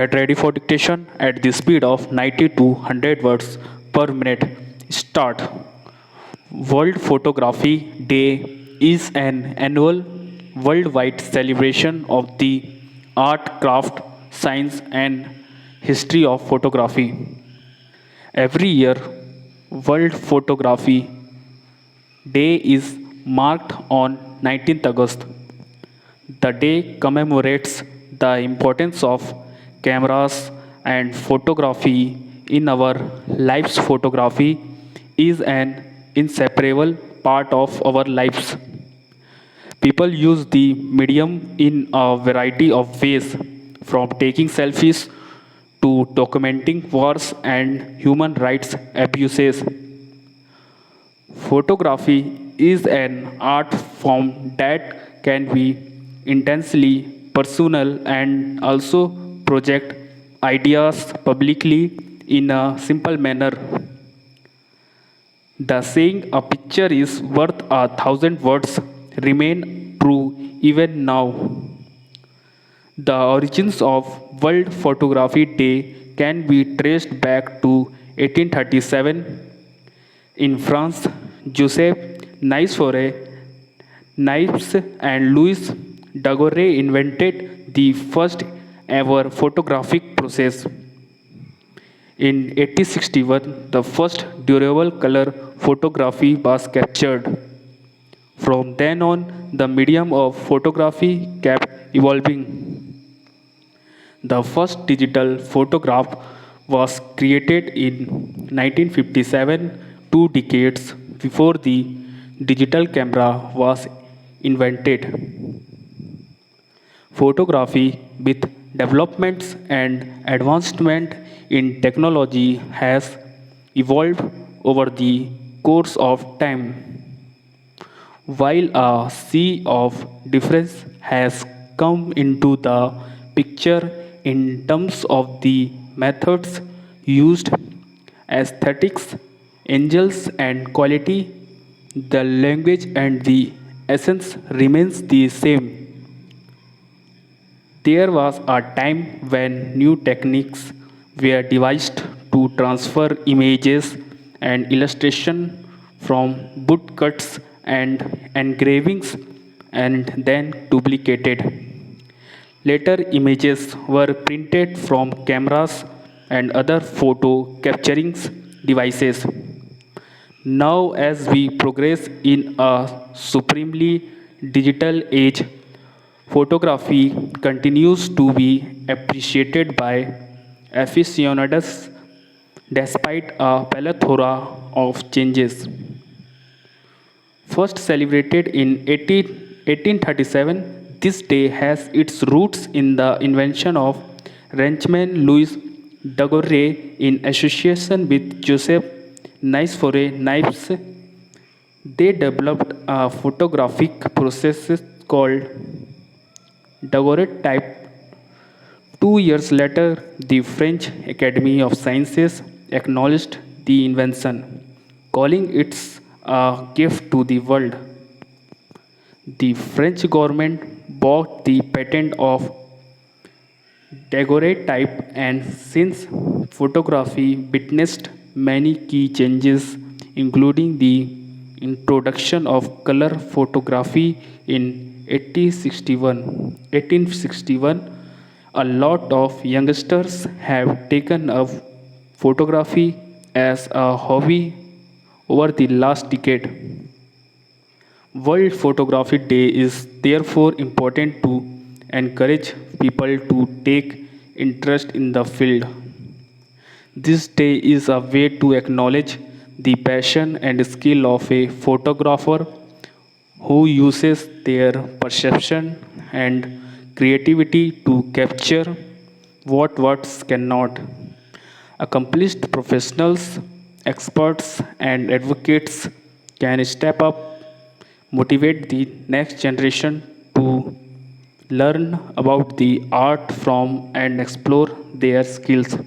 Get ready for dictation at the speed of 90 to 100 words per minute. Start. World Photography Day is an annual worldwide celebration of the art, craft, science, and history of photography. Every year, World Photography Day is marked on 19th August. The day commemorates the importance of cameras and photography in our lives. Photography is an inseparable part of our lives. People use the medium in a variety of ways, from taking selfies to documenting wars and human rights abuses. Photography is an art form that can be intensely personal and also project ideas publicly in a simple manner. The saying a picture is worth a thousand words remain true even now. The origins of World Photography Day can be traced back to 1837 in France. Joseph Nicephore Niepce and Louis Daguerre invented the first ever photographic process. In 1861, the first durable color photography was captured. From then on, the medium of photography kept evolving. The first digital photograph was created in 1957, 2 decades before the digital camera was invented. Photography, with developments and advancement in technology, has evolved over the course of time. While a sea of difference has come into the picture in terms of the methods used, aesthetics, angles, and quality, the language and the essence remains the same. There was a time when new techniques were devised to transfer images and illustration from woodcuts and engravings and then duplicated. Later images were printed from cameras and other photo capturing devices. Now, as we progress in a supremely digital age, photography continues to be appreciated by aficionados despite a plethora of changes. First celebrated in 1837, this day has its roots in the invention of Frenchman Louis Daguerre in association with Joseph Nicephore Niepce. They developed a photographic process called daguerreotype. 2 years later, the French Academy of Sciences acknowledged the invention, calling it a gift to the world. The French government bought the patent of daguerreotype, and since photography witnessed many key changes, including the introduction of color photography in 1861, a lot of youngsters have taken up photography as a hobby over the last decade. World Photography Day is therefore important to encourage people to take interest in the field. This day is a way to acknowledge the passion and skill of a photographer who uses their perception and creativity to capture what words cannot. Accomplished professionals, experts, and advocates can step up, motivate the next generation to learn about the art from and explore their skills.